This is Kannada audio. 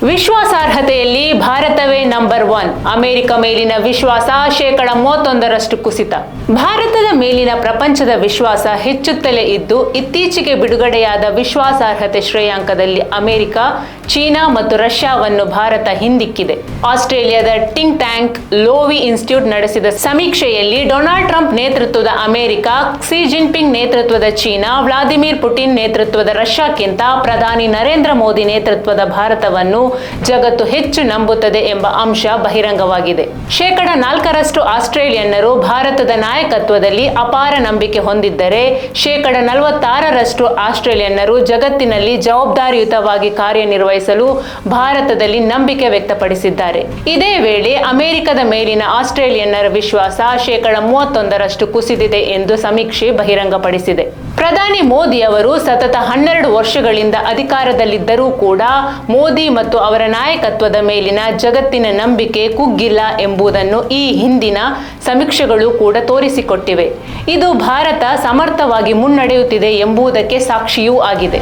ವಿಶ್ವಾಸಾರ್ಹತೆಯಲ್ಲಿ ಭಾರತವೇ ನಂಬರ್ 1. ಅಮೆರಿಕ ಮೇಲಿನ ವಿಶ್ವಾಸ 31% ಕುಸಿತ. ಭಾರತದ ಮೇಲಿನ ಪ್ರಪಂಚದ ವಿಶ್ವಾಸ ಹೆಚ್ಚುತ್ತಲೇ ಇದ್ದು, ಇತ್ತೀಚೆಗೆ ಬಿಡುಗಡೆಯಾದ ವಿಶ್ವಾಸಾರ್ಹತೆ ಶ್ರೇಯಾಂಕದಲ್ಲಿ ಅಮೆರಿಕ, ಚೀನಾ ಮತ್ತು ರಷ್ಯಾವನ್ನು ಭಾರತ ಹಿಂದಿಕ್ಕಿದೆ. ಆಸ್ಟ್ರೇಲಿಯಾದ ಥಿಂಕ್ ಟ್ಯಾಂಕ್ ಲೋವಿ ಇನ್ಸ್ಟಿಟ್ಯೂಟ್ ನಡೆಸಿದ ಸಮೀಕ್ಷೆಯಲ್ಲಿ ಡೊನಾಲ್ಡ್ ಟ್ರಂಪ್ ನೇತೃತ್ವದ ಅಮೆರಿಕ, ಕ್ಸಿ ಜಿನ್ಪಿಂಗ್ ನೇತೃತ್ವದ ಚೀನಾ, ವ್ಲಾದಿಮಿರ್ ಪುಟಿನ್ ನೇತೃತ್ವದ ರಷ್ಯಾಕ್ಕಿಂತ ಪ್ರಧಾನಿ ನರೇಂದ್ರ ಮೋದಿ ನೇತೃತ್ವದ ಭಾರತವನ್ನು ಜಗತ್ತು ಹೆಚ್ಚು ನಂಬುತ್ತದೆ ಎಂಬ ಅಂಶ ಬಹಿರಂಗವಾಗಿದೆ. 4% ಆಸ್ಟ್ರೇಲಿಯನ್ನರು ಭಾರತದ ನಾಯಕತ್ವದಲ್ಲಿ ಅಪಾರ ನಂಬಿಕೆ ಹೊಂದಿದ್ದರೆ, 46% ಆಸ್ಟ್ರೇಲಿಯನ್ನರು ಜಗತ್ತಿನಲ್ಲಿ ಜವಾಬ್ದಾರಿಯುತವಾಗಿ ಕಾರ್ಯನಿರ್ವಹಿಸಲು ಭಾರತದಲ್ಲಿ ನಂಬಿಕೆ ವ್ಯಕ್ತಪಡಿಸಿದ್ದಾರೆ. ಇದೇ ವೇಳೆ ಅಮೆರಿಕದ ಮೇಲಿನ ಆಸ್ಟ್ರೇಲಿಯನ್ನರ ವಿಶ್ವಾಸ 31% ಕುಸಿದಿದೆ ಎಂದು ಸಮೀಕ್ಷೆ ಬಹಿರಂಗಪಡಿಸಿದೆ. ಪ್ರಧಾನಿ ಮೋದಿ ಅವರು ಸತತ 12 ವರ್ಷಗಳಿಂದ ಅಧಿಕಾರದಲ್ಲಿದ್ದರೂ ಕೂಡ ಮೋದಿ ಮತ್ತು ಅವರ ನಾಯಕತ್ವದ ಮೇಲಿನ ಜಗತ್ತಿನ ನಂಬಿಕೆ ಕುಗ್ಗಿಲ್ಲ ಎಂಬುದನ್ನು ಈ ಹಿಂದಿನ ಸಮೀಕ್ಷೆಗಳು ಕೂಡ ತೋರಿಸಿಕೊಟ್ಟಿವೆ. ಇದು ಭಾರತ ಸಮರ್ಥವಾಗಿ ಮುನ್ನಡೆಯುತ್ತಿದೆ ಎಂಬುದಕ್ಕೆ ಸಾಕ್ಷಿಯೂ ಆಗಿದೆ.